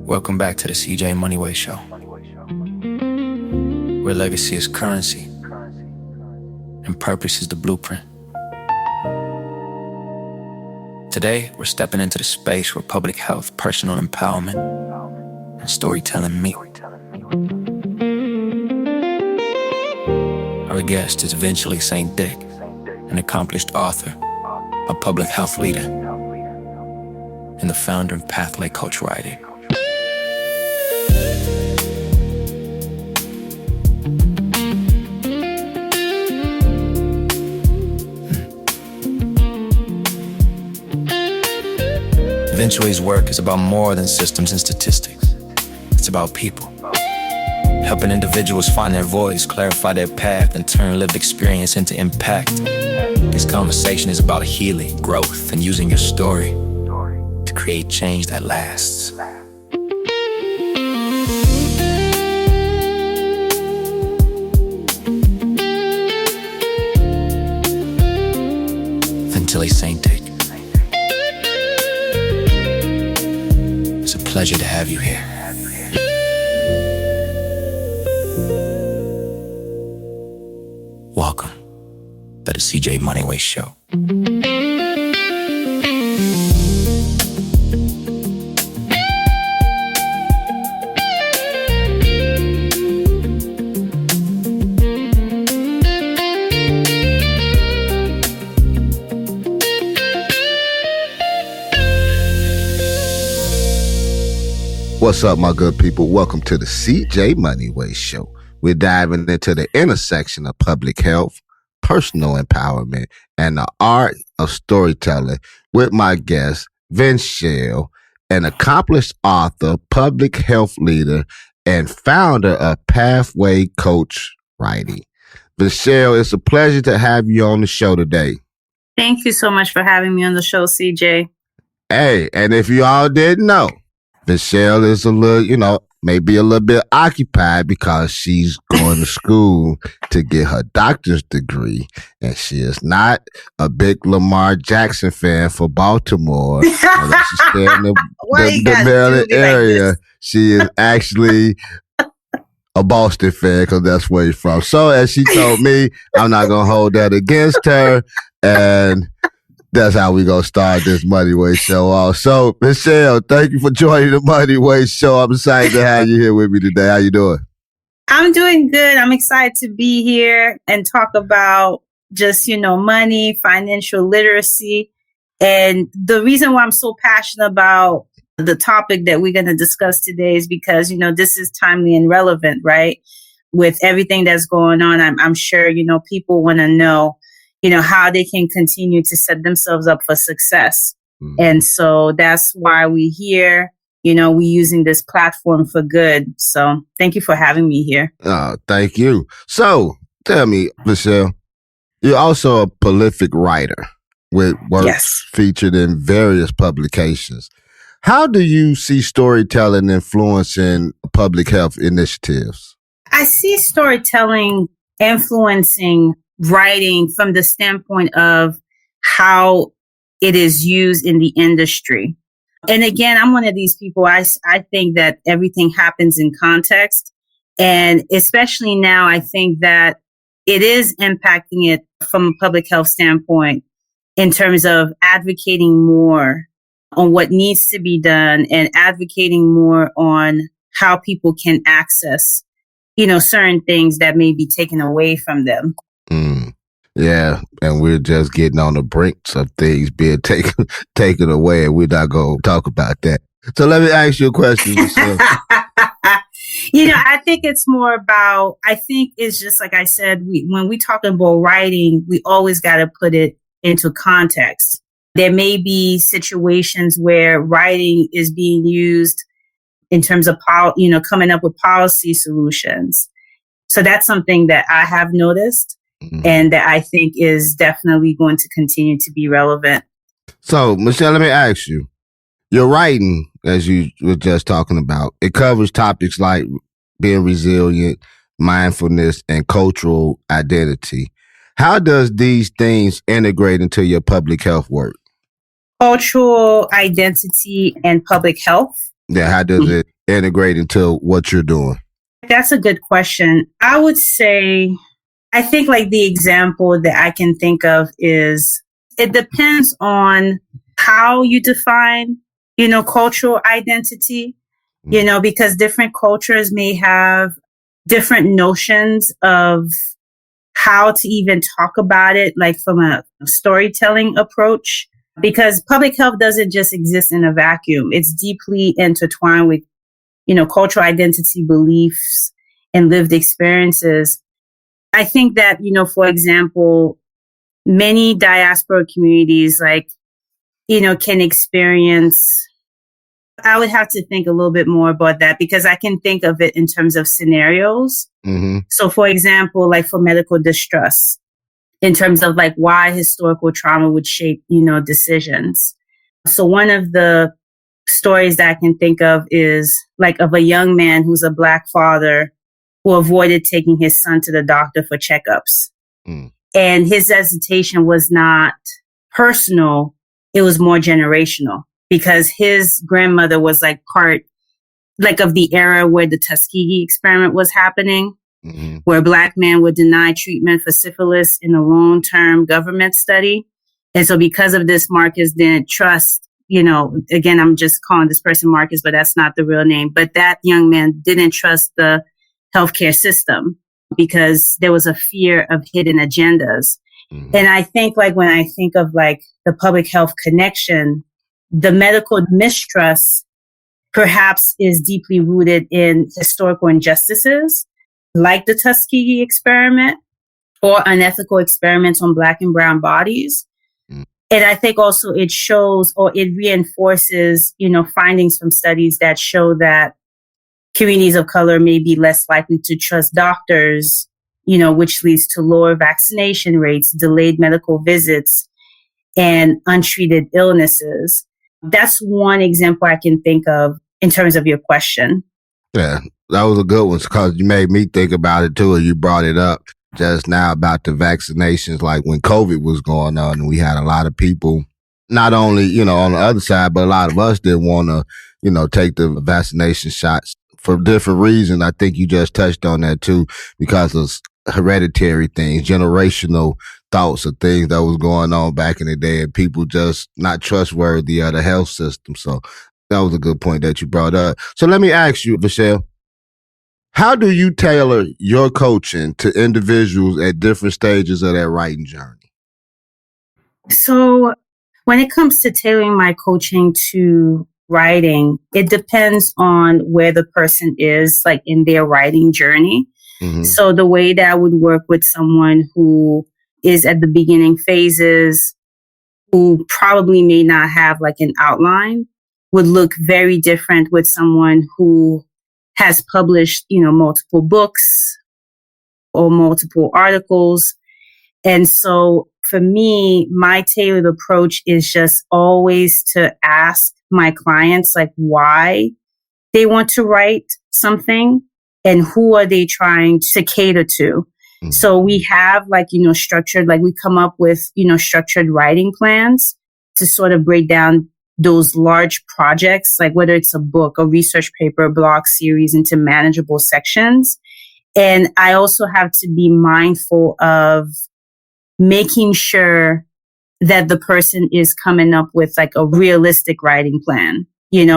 Welcome back to the CJ Moneyway Show, where legacy is currency and purpose is the blueprint. Today, we're stepping into the space where public health, personal empowerment, and storytelling meet. Our guest is Venchele Saint Dic, an accomplished author, a public health leader, and the founder of Pathway Coach Writing. Venchele's work is about more than systems and statistics. It's about people. Helping individuals find their voice, clarify their path, and turn lived experience into impact. This conversation is about healing, growth, and using your story to create change that lasts. Venchele Saint Dic. It's a pleasure to have you here. Welcome to the CJ Moneyway Show. What's up, my good people? Welcome to the CJ Moneyway Show. We're diving into the intersection of public health, personal empowerment, and the art of storytelling with my guest, Venchele, an accomplished author, public health leader, and founder of Pathway Coach Writing. Venchele, it's a pleasure to have you on the show today. Thank you so much for having me on the show, CJ. Hey, and if you all didn't know, Venchele is a little, maybe a little bit occupied because she's going to school to get her doctor's degree. And she is not a big Lamar Jackson fan for Baltimore. Although she's staying in the Maryland area. Like she is actually a Boston fan because that's where you're from. So as she told me, I'm not going to hold that against her. And that's how we gonna start this Moneyway Show off. So, Venchele, thank you for joining the Moneyway Show. I'm excited to have you here with me today. How you doing? I'm doing good. I'm excited to be here and talk about just, money, financial literacy. And the reason why I'm so passionate about the topic that we're going to discuss today is because, this is timely and relevant, right? With everything that's going on, I'm sure, people want to know how they can continue to set themselves up for success. Mm-hmm. And so that's why we're here. We're using this platform for good. So thank you for having me here. Thank you. So tell me, Venchele, you're also a prolific writer with works featured in various publications. How do you see storytelling influencing public health initiatives? I see storytelling influencing writing from the standpoint of how it is used in the industry. And again, I'm one of these people, I think that everything happens in context. And especially now, I think that it is impacting it from a public health standpoint in terms of advocating more on what needs to be done and advocating more on how people can access, certain things that may be taken away from them. Yeah, and we're just getting on the brinks of things being taken away, and we're not going to talk about that. So let me ask you a question. I think it's more about, I think it's just like I said, when we talk about writing, we always got to put it into context. There may be situations where writing is being used in terms of, coming up with policy solutions. So that's something that I have noticed. Mm-hmm. And that I think is definitely going to continue to be relevant. So, Venchele, let me ask you, your writing, as you were just talking about, it covers topics like being resilient, mindfulness, and cultural identity. How does these things integrate into your public health work? Cultural identity and public health. Yeah, how does it integrate into what you're doing? That's a good question. I would say, I think like the example that I can think of is it depends on how you define, cultural identity, because different cultures may have different notions of how to even talk about it, like from a storytelling approach, because public health doesn't just exist in a vacuum. It's deeply intertwined with, cultural identity, beliefs, and lived experiences. I think that, for example, many diaspora communities, like, can experience, I would have to think a little bit more about that because I can think of it in terms of scenarios. Mm-hmm. So, for example, like for medical distress, in terms of like why historical trauma would shape, decisions. So one of the stories that I can think of is like of a young man who's a Black father who avoided taking his son to the doctor for checkups. Mm. And his hesitation was not personal, it was more generational because his grandmother was like part like of the era where the Tuskegee experiment was happening, where Black men were denied treatment for syphilis in a long-term government study. And so because of this, Marcus didn't trust, again, I'm just calling this person Marcus, but that's not the real name. But that young man didn't trust the healthcare system because there was a fear of hidden agendas. Mm-hmm. And I think like when I think of like the public health connection, the medical mistrust perhaps is deeply rooted in historical injustices like the Tuskegee experiment or unethical experiments on Black and brown bodies. Mm. And I think also it shows or it reinforces, findings from studies that show that communities of color may be less likely to trust doctors, which leads to lower vaccination rates, delayed medical visits, and untreated illnesses. That's one example I can think of in terms of your question. Yeah, that was a good one because you made me think about it too. And you brought it up just now about the vaccinations, like when COVID was going on and we had a lot of people, not only, on the other side, but a lot of us didn't want to, take the vaccination shots for different reasons. I think you just touched on that too, because of hereditary things, generational thoughts of things that was going on back in the day and people just not trustworthy of the health system. So that was a good point that you brought up. So let me ask you, Venchele, how do you tailor your coaching to individuals at different stages of their writing journey? So when it comes to tailoring my coaching to writing, it depends on where the person is, like in their writing journey. Mm-hmm. So the way that I would work with someone who is at the beginning phases, who probably may not have like an outline, would look very different with someone who has published, multiple books or multiple articles. And so for me, my tailored approach is just always to ask my clients like why they want to write something and who are they trying to cater to. Mm-hmm. So we have structured, we come up with, structured writing plans to sort of break down those large projects, like whether it's a book, a research paper, a blog series into manageable sections. And I also have to be mindful of making sure that the person is coming up with like a realistic writing plan,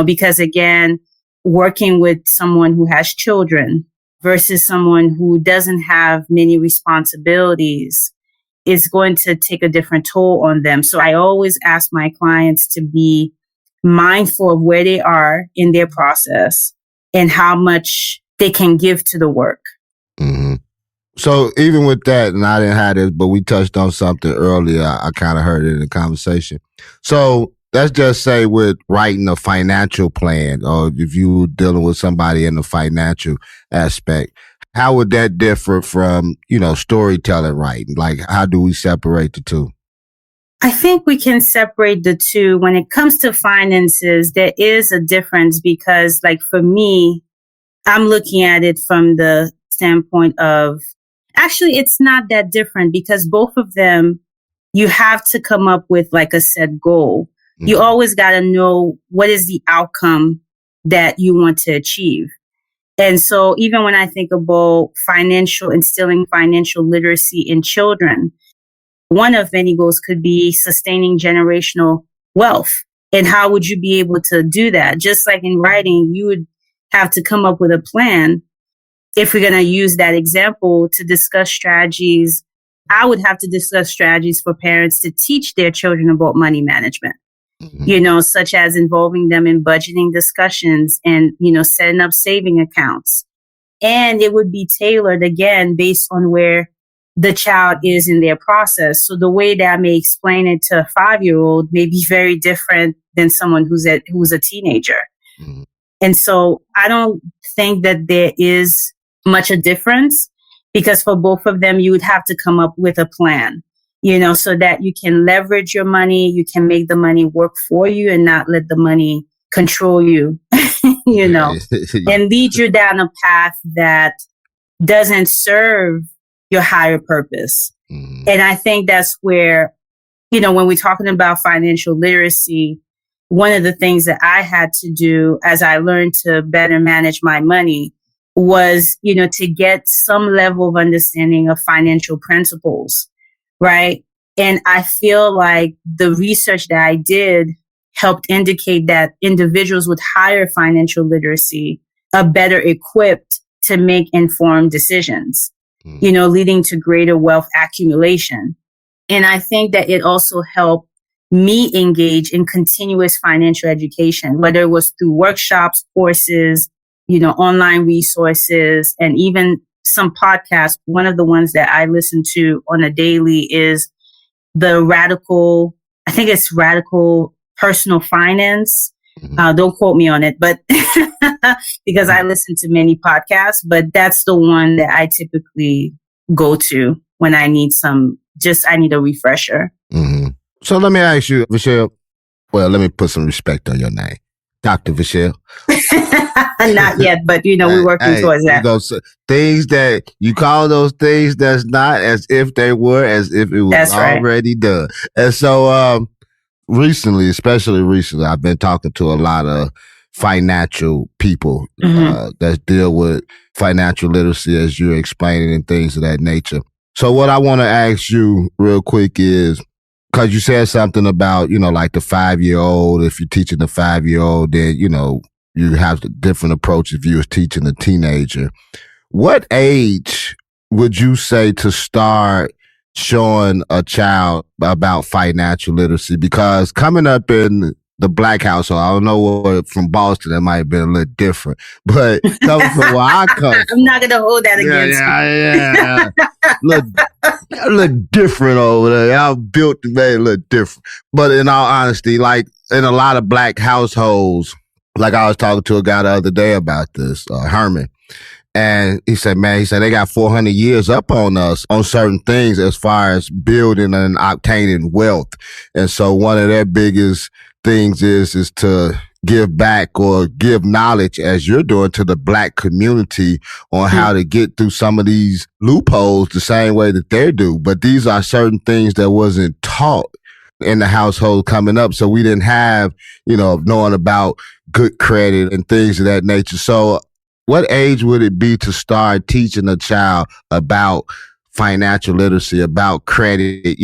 because again, working with someone who has children versus someone who doesn't have many responsibilities is going to take a different toll on them. So I always ask my clients to be mindful of where they are in their process and how much they can give to the work. Mm-hmm. So even with that, and I didn't have this, but we touched on something earlier. I kind of heard it in the conversation. So let's just say with writing a financial plan, or if you were dealing with somebody in the financial aspect, how would that differ from, storytelling writing? Like, how do we separate the two? I think we can separate the two. When it comes to finances, there is a difference because, like, for me, I'm looking at it from the standpoint of, actually, it's not that different because both of them, you have to come up with like a set goal. Mm-hmm. You always got to know what is the outcome that you want to achieve. And so even when I think about instilling financial literacy in children, one of many goals could be sustaining generational wealth. And how would you be able to do that? Just like in writing, you would have to come up with a plan. If we're going to use that example to discuss strategies, I would have to discuss strategies for parents to teach their children about money management, such as involving them in budgeting discussions and, setting up saving accounts. And it would be tailored again based on where the child is in their process. So the way that I may explain it to a 5-year-old may be very different than someone who's a teenager. Mm-hmm. And so I don't think that there is much a difference, because for both of them, you would have to come up with a plan, so that you can leverage your money, you can make the money work for you and not let the money control you, and lead you down a path that doesn't serve your higher purpose. Mm-hmm. And I think that's where, when we're talking about financial literacy, one of the things that I had to do as I learned to better manage my money was, to get some level of understanding of financial principles, right? And I feel like the research that I did helped indicate that individuals with higher financial literacy are better equipped to make informed decisions, leading to greater wealth accumulation. And I think that it also helped me engage in continuous financial education, whether it was through workshops, courses, online resources, and even some podcasts. One of the ones that I listen to on a daily is Radical Personal Finance. Don't quote me on it, but because I listen to many podcasts, but that's the one that I typically go to when I need I need a refresher. Mm-hmm. So let me ask you, Venchele, let me put some respect on your name. Dr. Venchele. Not yet, but we're working towards that. Things that you call those things that's not as if they were, as if it was already done. And so especially recently, I've been talking to a lot of financial people that deal with financial literacy, as you're explaining, and things of that nature. So what I want to ask you real quick is, because you said something about, like the 5-year-old, if you're teaching the 5-year-old, then, you have a different approach if you was teaching a teenager. What age would you say to start showing a child about financial literacy? Because coming up in the Black household, I don't know, from Boston, it might have been a little different, but coming from where I come, I'm not going to hold that against you. A little different over there. I'm built to be a little different. But in all honesty, like in a lot of Black households, like I was talking to a guy the other day about this, Herman, and he said, they got 400 years up on us on certain things as far as building and obtaining wealth. And so one of their biggest things is to give back or give knowledge, as you're doing, to the Black community on how to get through some of these loopholes the same way that they do. But these are certain things that wasn't taught in the household coming up. So we didn't have, knowing about good credit and things of that nature. So what age would it be to start teaching a child about financial literacy, about credit,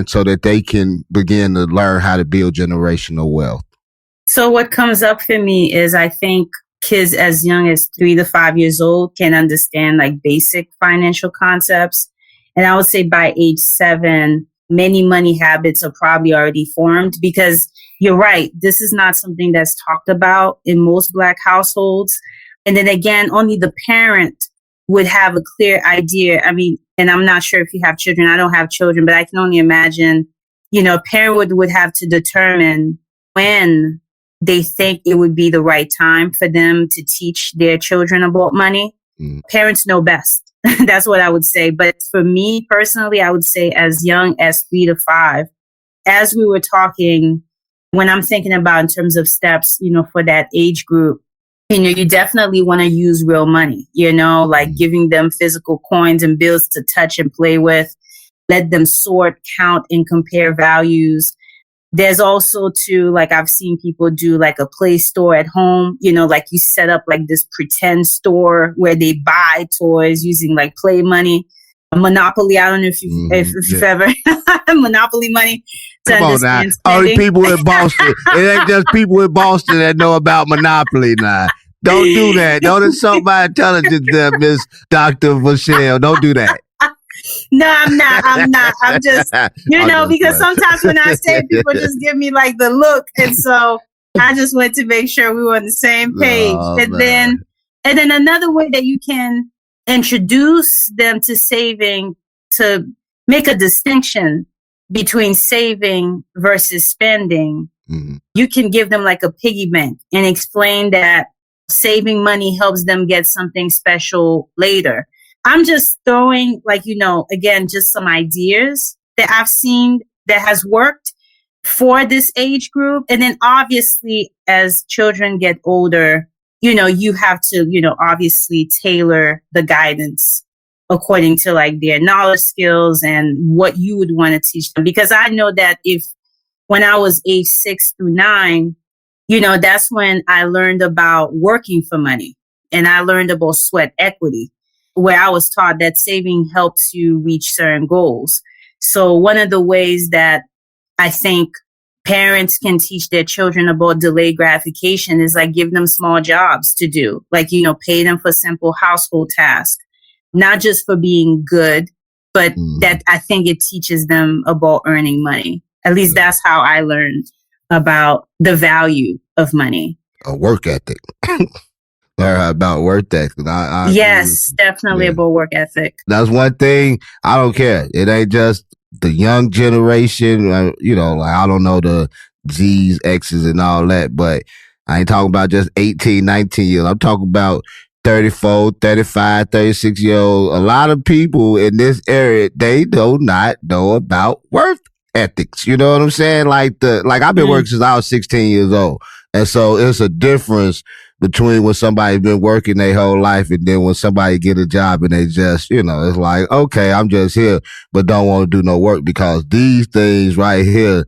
so that they can begin to learn how to build generational wealth? So what comes up for me is, I think kids as young as 3 to 5 years old can understand like basic financial concepts. And I would say by age 7, many money habits are probably already formed, because you're right. This is not something that's talked about in most Black households. And then again, only the parent would have a clear idea. I mean, and I'm not sure if you have children. I don't have children, but I can only imagine, a parent would have to determine when they think it would be the right time for them to teach their children about money. Parents know best. That's what I would say. But for me personally, I would say as young as 3 to 5, as we were talking, when I'm thinking about in terms of steps, for that age group, you definitely want to use real money, like giving them physical coins and bills to touch and play with. Let them sort, count, and compare values. There's also too, like I've seen people do like a play store at home, like you set up like this pretend store where they buy toys using like play money. Monopoly, I don't know if you've ever Monopoly money to Come on now. Only people in Boston. It ain't just people in Boston that know about Monopoly now. Don't do that. Don't insult my intelligence there, Miss Dr. Venchele. Don't do that. No, I'm not. I'm just, because sometimes when I say, people just give me like the look. And so I just wanted to make sure we were on the same page. And then another way that you can introduce them to saving, to make a distinction between saving versus spending, you can give them like a piggy bank and explain that saving money helps them get something special later. I'm just throwing again, just some ideas that I've seen that has worked for this age group. And then obviously as children get older, you have to, obviously tailor the guidance according to like their knowledge skills and what you would want to teach them. Because I know that when I was age 6 through 9, that's when I learned about working for money and I learned about sweat equity, where I was taught that saving helps you reach certain goals. So one of the ways that I think parents can teach their children about delayed gratification is like give them small jobs to do, like, pay them for simple household tasks, not just for being good, but that I think it teaches them about earning money. At least that's how I learned about the value of money. A work ethic. Learn about work ethic. Yes, definitely about work ethic. That's one thing. I don't care. It ain't just the young generation, like, I don't know the Z's, X's and all that, but I ain't talking about just 18, 19 years. I'm talking about 34, 35, 36-year-old. A lot of people in this area, they do not know about work ethics. You know what I'm saying? Like I've been working since I was 16 years old. And so it's a difference between when somebody's been working their whole life and then when somebody get a job and they just, it's like, okay, I'm just here, but don't want to do no work because these things right here,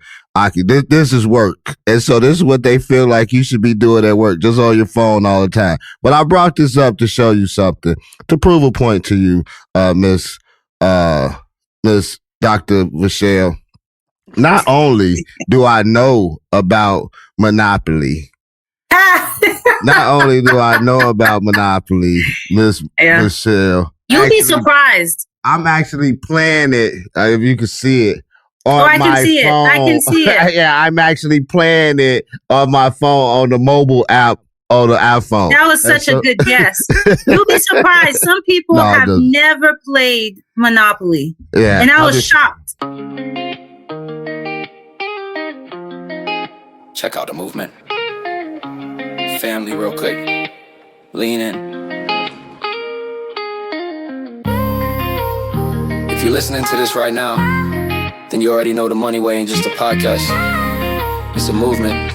this is work. And so this is what they feel like you should be doing at work, just on your phone all the time. But I brought this up to show you something, to prove a point to you, Miss Dr. Venchele. Not only do I know about Monopoly, not only do I know about Monopoly, Miss Venchele. You'll be surprised. I'm actually playing it, if you can see it, on I my can see phone. it. I can see it. Yeah, I'm actually playing it on my phone, on the mobile app, on the iPhone. That was such a good guess. You'll be surprised. Some people have never played Monopoly. Yeah. And I was shocked. Check out the movement. Family, real quick. Lean in. If you're listening to this right now, then you already know the Money Way ain't just a podcast. It's a movement.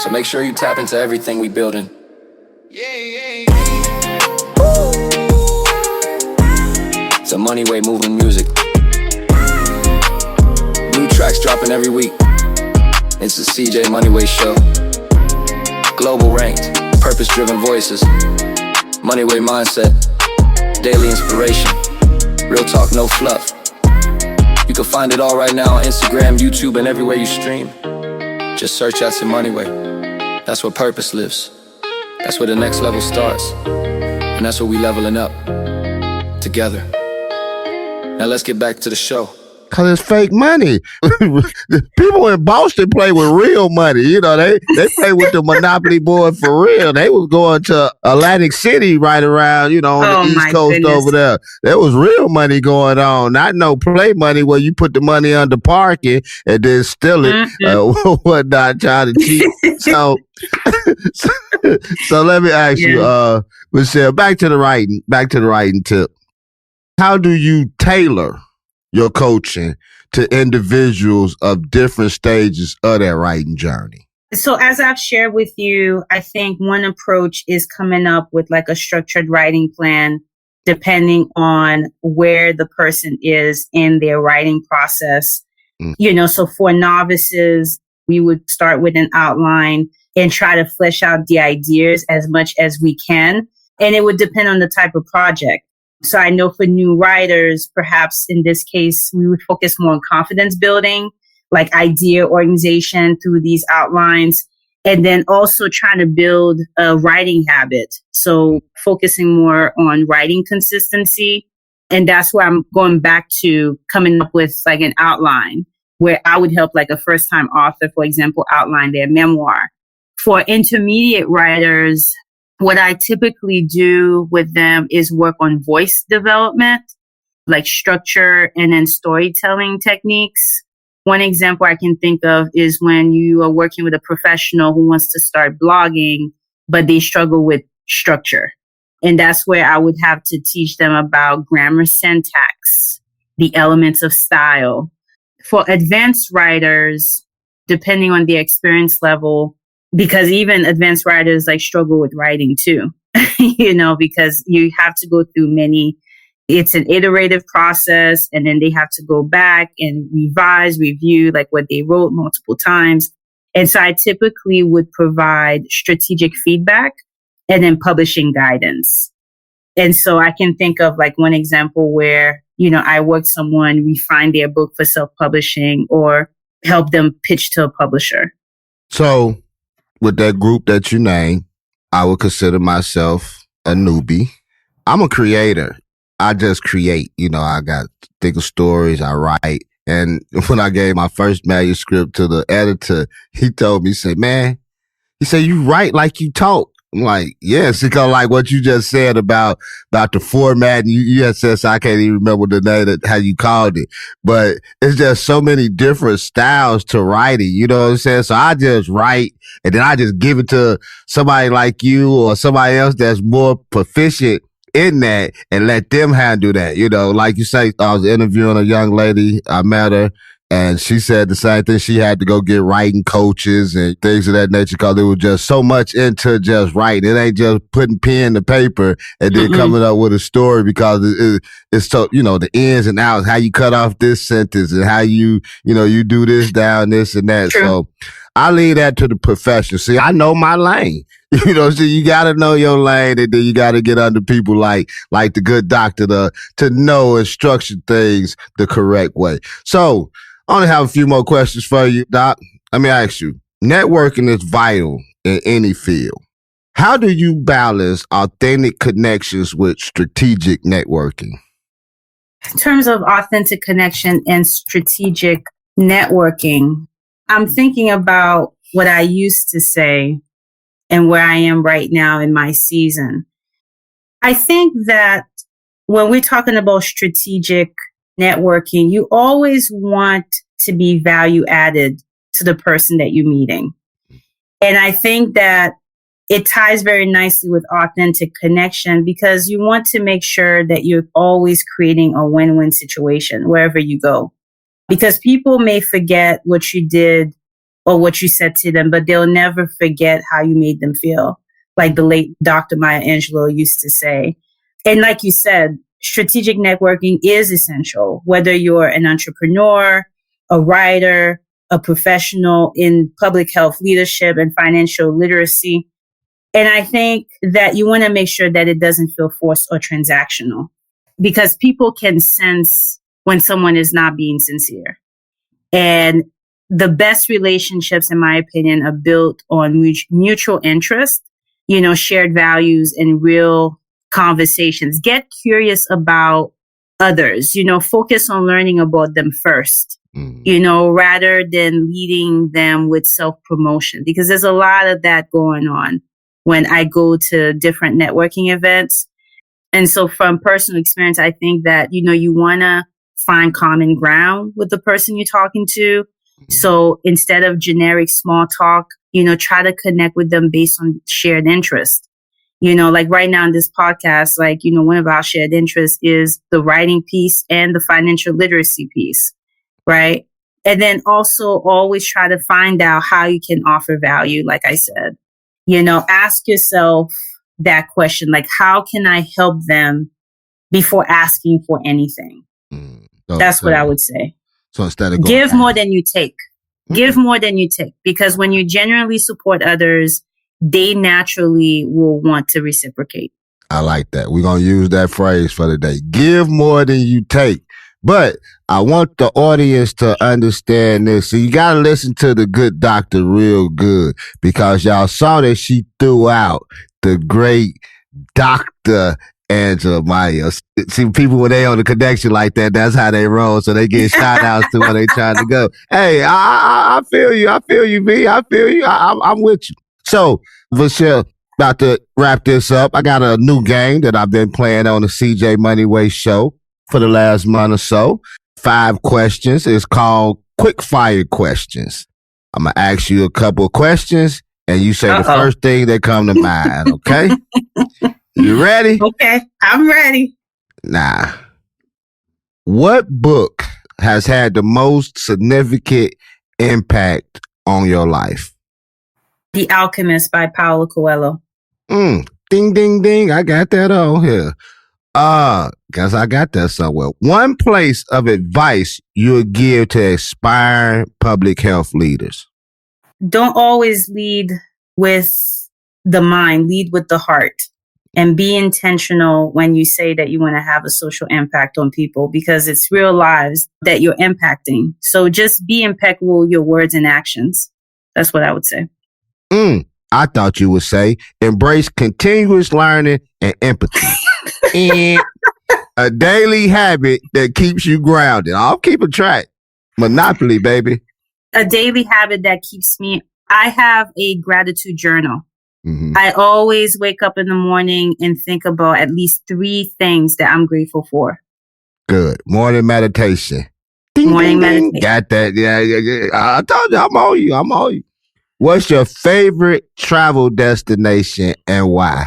So make sure you tap into everything we building. It's a Money Way moving music. New tracks dropping every week. It's the CJ Moneyway Show. Global ranked, purpose-driven voices. Moneyway mindset. Daily inspiration. Real talk, no fluff. You can find it all right now on Instagram, YouTube, and everywhere you stream. Just search out your Moneyway. That's where purpose lives. That's where the next level starts. And that's where we leveling up. Together. Now let's get back to the show. Because it's fake money. People in Boston play with real money. They play with the Monopoly board for real. They was going to Atlantic City right around, on the East Coast over there. There was real money going on. Not no play money where you put the money under parking and then steal it. Whatnot, trying to cheat. So let me ask you, Venchele, back to the writing tip. How do you tailor your coaching to individuals of different stages of their writing journey? So as I've shared with you, I think one approach is coming up with like a structured writing plan, depending on where the person is in their writing process. So for novices, We would start with an outline and try to flesh out the ideas as much as we can. And it would depend on the type of project. So I know for new writers, perhaps in this case, we would focus more on confidence building, like idea organization through these outlines, and then also trying to build a writing habit. So focusing more on writing consistency. And that's where I'm going back to coming up with like an outline where I would help like a first time author, for example, outline their memoir. For intermediate writers, what I typically do with them is work on voice development, like structure and then storytelling techniques. One example I can think of is when you are working with a professional who wants to start blogging, but they struggle with structure. And that's where I would have to teach them about grammar, syntax, the elements of style. For advanced writers, depending on the experience level, because even advanced writers like struggle with writing too, because you have to go through it's an iterative process, and then they have to go back and revise, review like what they wrote multiple times. And so I typically would provide strategic feedback and then publishing guidance. And so I can think of like one example where, I worked someone refine their book for self-publishing or help them pitch to a publisher. So with that group that you named, I would consider myself a newbie. I'm a creator. I just create. I got think of stories, I write. And when I gave my first manuscript to the editor, he told me, you write like you talk. I'm like, yes, because like what you just said about the format, and you had said, so I can't even remember the name how you called it, but it's just so many different styles to writing, you know what I'm saying? So I just write and then I just give it to somebody like you or somebody else that's more proficient in that and let them handle that. Like you say, I was interviewing a young lady, I met her, and she said the same thing. She had to go get writing coaches and things of that nature because there was just so much into just writing. It ain't just putting pen to paper and then coming up with a story, because it's so, the ins and outs, how you cut off this sentence and how you do this down, this and that. True. So I leave that to the professional. See, I know my lane. So you got to know your lane, and then you got to get under people like the good doctor to know and structure things the correct way. So I only have a few more questions for you, Doc. Let me ask you, networking is vital in any field. How do you balance authentic connections with strategic networking? In terms of authentic connection and strategic networking, I'm thinking about what I used to say and where I am right now in my season. I think that when we're talking about strategic networking, you always want to be value added to the person that you're meeting. And I think that it ties very nicely with authentic connection, because you want to make sure that you're always creating a win-win situation wherever you go. Because people may forget what you did or what you said to them, but they'll never forget how you made them feel, like the late Dr. Maya Angelou used to say. And like you said, strategic networking is essential, whether you're an entrepreneur, a writer, a professional in public health leadership and financial literacy. And I think that you want to make sure that it doesn't feel forced or transactional, because people can sense when someone is not being sincere. And the best relationships, in my opinion, are built on mutual interest, shared values and real conversations. Get curious about others, focus on learning about them first, rather than leading them with self-promotion, because there's a lot of that going on when I go to different networking events. And so from personal experience, I think that, you want to find common ground with the person you're talking to. So instead of generic small talk, try to connect with them based on shared interest. Like right now in this podcast, one of our shared interests is the writing piece and the financial literacy piece, right? And then also always try to find out how you can offer value. Like I said, ask yourself that question, like, how can I help them before asking for anything? That's what I would say. So instead of give more than you take. Give more than you take, because when you genuinely support others, they naturally will want to reciprocate. I like that. We're going to use that phrase for today. Give more than you take. But I want the audience to understand this. So you got to listen to the good doctor real good, because y'all saw that she threw out the great Dr. Angela Myers. See, people, when they on the connection like that, that's how they roll. So they get shout outs to where they trying to go. Hey, I feel you. I feel you, B. I feel you. I'm with you. So, Venchele, about to wrap this up. I got a new game that I've been playing on the CJ Moneyway Show for the last month or so. 5 questions. It's called Quick Fire Questions. I'm going to ask you a couple of questions, and you say the first thing that come to mind, okay? You ready? Okay, I'm ready. Nah. What book has had the most significant impact on your life? The Alchemist by Paulo Coelho. Ding, ding, ding. I got that on here. Guess I got that somewhere. One place of advice you would give to aspiring public health leaders. Don't always lead with the mind, lead with the heart. And be intentional when you say that you want to have a social impact on people, because it's real lives that you're impacting. So just be impeccable with your words and actions. That's what I would say. I thought you would say embrace continuous learning and empathy. And a daily habit that keeps you grounded. I'll keep a track. Monopoly, baby. A daily habit that keeps me. I have a gratitude journal. Mm-hmm. I always wake up in the morning and think about at least 3 things that I'm grateful for. Good. Morning meditation. Morning meditation. Got that. Yeah. I told you, I'm on you. What's your favorite travel destination and why?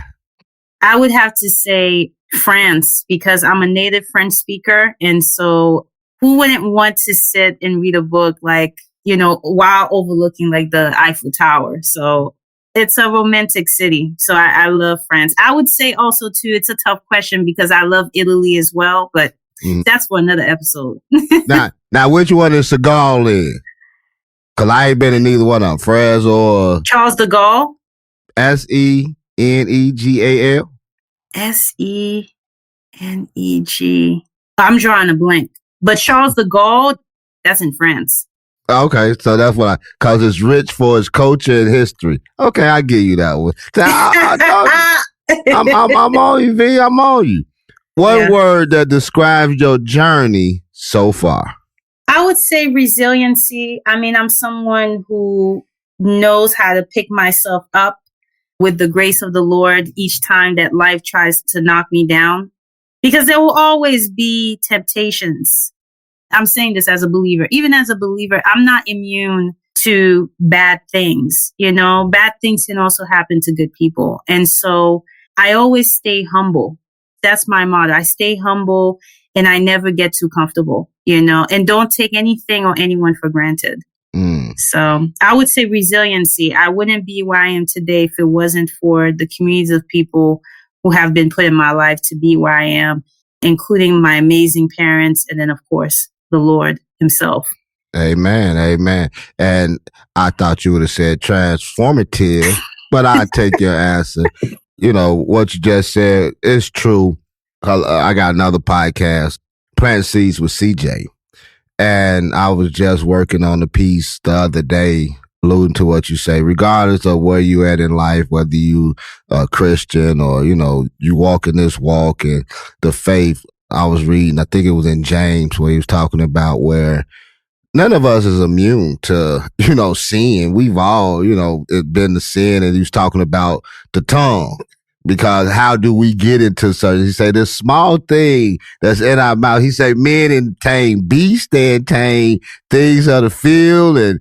I would have to say France, because I'm a native French speaker. And so who wouldn't want to sit and read a book while overlooking the Eiffel Tower? So it's a romantic city. So I love France. I would say also, too, it's a tough question because I love Italy as well. But that's for another episode. now, which one is Senegal in? Because I ain't been in neither one of them. France or... Charles de Gaulle. Senegal? Seneg. I'm drawing a blank. But Charles de Gaulle, that's in France. Okay, so that's what because it's rich for its culture and history. Okay, I give you that one. So I'm on you, V. I'm on you. One word that describes your journey so far? I would say resiliency. I mean, I'm someone who knows how to pick myself up with the grace of the Lord each time that life tries to knock me down, because there will always be temptations. I'm saying this as a believer. Even as a believer, I'm not immune to bad things. Bad things can also happen to good people. And so I always stay humble. That's my motto. I stay humble and I never get too comfortable, and don't take anything or anyone for granted. So I would say resiliency. I wouldn't be where I am today if it wasn't for the communities of people who have been put in my life to be where I am, including my amazing parents. And then, of course, the Lord himself. Amen. Amen. And I thought you would have said transformative, but I take your answer. What you just said is true. I got another podcast, Plant Seeds with CJ. And I was just working on a piece the other day, alluding to what you say, regardless of where you at in life, whether you are Christian or, you walk in this walk and the faith. I was reading, I think it was in James, where he was talking about where none of us is immune to, sin. We've all, been to sin, and he was talking about the tongue. Because how do we get into such? He said, this small thing that's in our mouth. He said, men and tame, beasts and tame, things of the field and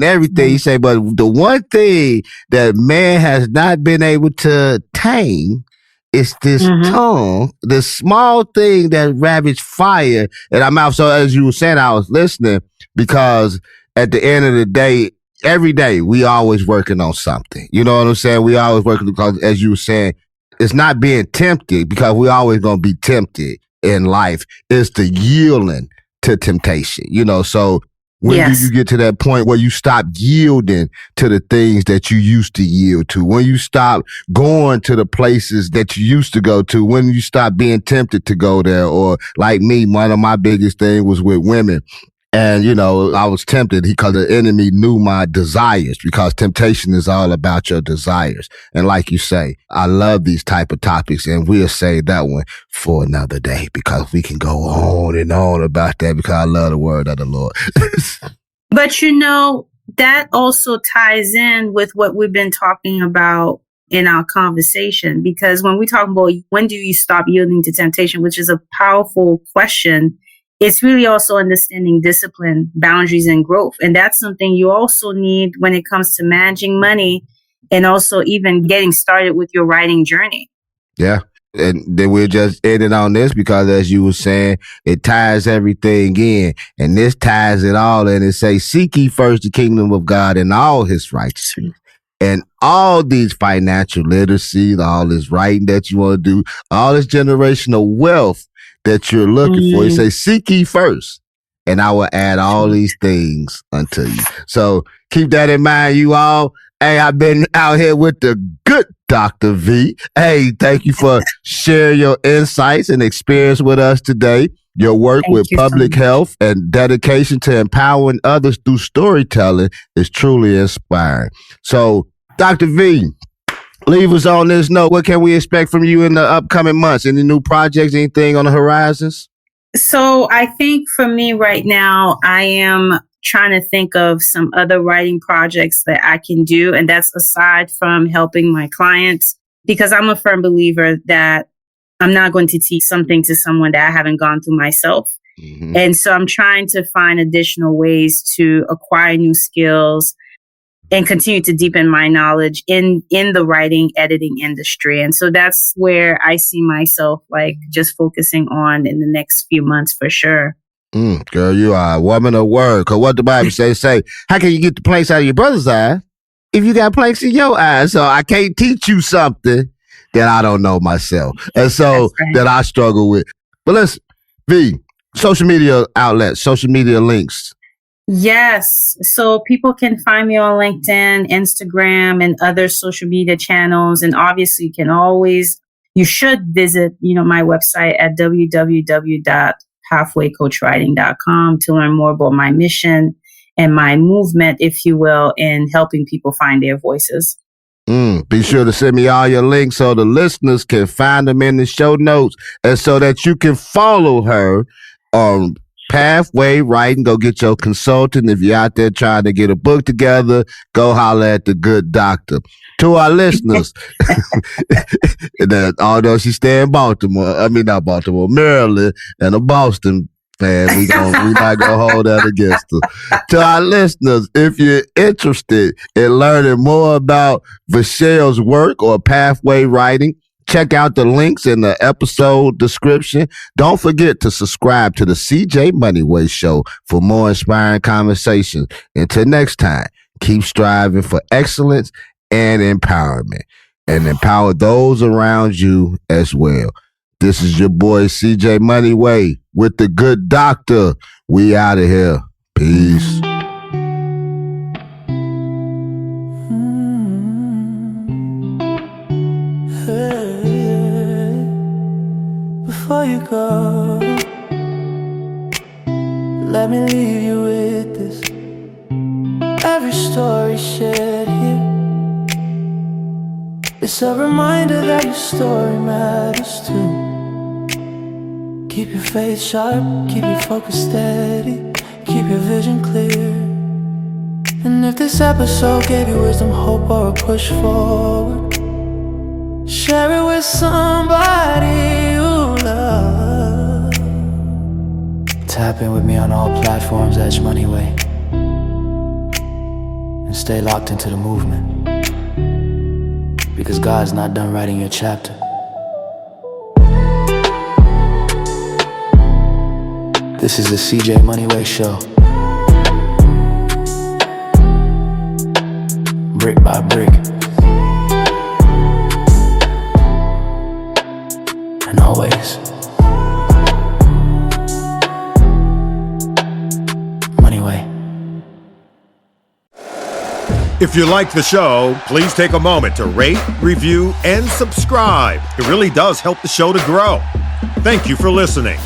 everything. He said, but the one thing that man has not been able to tame is this tongue, this small thing that ravaged fire in our mouth. So as you were saying, I was listening because at the end of the day, every day, we always working on something. You know what I'm saying? We always working because, as you were saying, it's not being tempted because we always going to be tempted in life. It's the yielding to temptation. So When Yes. do you get to that point where you stop yielding to the things that you used to yield to? When you stop going to the places that you used to go to? When you stop being tempted to go there? Or like me, one of my biggest things was with women. And, you know, I was tempted because the enemy knew my desires, because temptation is all about your desires. And like you say, I love these type of topics, and we'll save that one for another day, because we can go on and on about that, because I love the word of the Lord. But, you know, that also ties in with what we've been talking about in our conversation, because when we talk about when do you stop yielding to temptation, which is a powerful question, it's really also understanding discipline, boundaries, and growth. And that's something you also need when it comes to managing money and also even getting started with your writing journey. Yeah. And then we'll just end it on this, because as you were saying, it ties everything in, and this ties it all in. It says, seek ye first the kingdom of God and all his righteousness. And all these financial literacy, all this writing that you want to do, all this generational wealth that you're looking for. He says, seek ye first, and I will add all these things unto you. So keep that in mind, you all. Hey, I've been out here with the good Dr. V. Hey, thank you for sharing your insights and experience with us today. Your work with public health and dedication to empowering others through storytelling is truly inspiring. So, Dr. V, leave us on this note. What can we expect from you in the upcoming months? Any new projects, anything on the horizons? So I think for me right now, I am trying to think of some other writing projects that I can do. And that's aside from helping my clients, because I'm a firm believer that I'm not going to teach something to someone that I haven't gone through myself. Mm-hmm. And so I'm trying to find additional ways to acquire new skills and continue to deepen my knowledge in the writing, editing industry. And so that's where I see myself like just focusing on in the next few months for sure. Girl, you are a woman of word. Because what the Bible say, how can you get the planks out of your brother's eye if you got planks in your eyes? So I can't teach you something that I don't know myself. And so that I struggle with. But let's, V, social media outlets, social media links. Yes. So people can find me on LinkedIn, Instagram, and other social media channels. And obviously you should visit, my website at www.pathwaycoachwriting.com to learn more about my mission and my movement, if you will, in helping people find their voices. Be sure to send me all your links so the listeners can find them in the show notes, and so that you can follow her on Pathway Writing. Go get your consultant. If you're out there trying to get a book together, go holler at the good doctor. To our listeners, although she stay in Maryland, and a Boston fan, we not gonna hold that against her. To our listeners, if you're interested in learning more about Venchele's work or Pathway Writing, check out the links in the episode description. Don't forget to subscribe to the CJ Moneyway Show for more inspiring conversations. Until next time, keep striving for excellence and empowerment, and empower those around you as well. This is your boy CJ Moneyway with the good doctor. We out of here. Peace. Before you go, let me leave you with this. Every story shared here, it's a reminder that your story matters too. Keep your faith sharp, keep your focus steady, keep your vision clear. And if this episode gave you wisdom, hope, or a push forward, share it with somebody you love. Tap in with me on all platforms, Edge Moneyway, and stay locked into the movement, because God's not done writing your chapter. This is the CJ Moneyway Show. Brick by brick, and always Moneyway. If you like the show, please take a moment to rate, review, and subscribe. It really does help the show to grow. Thank you for listening.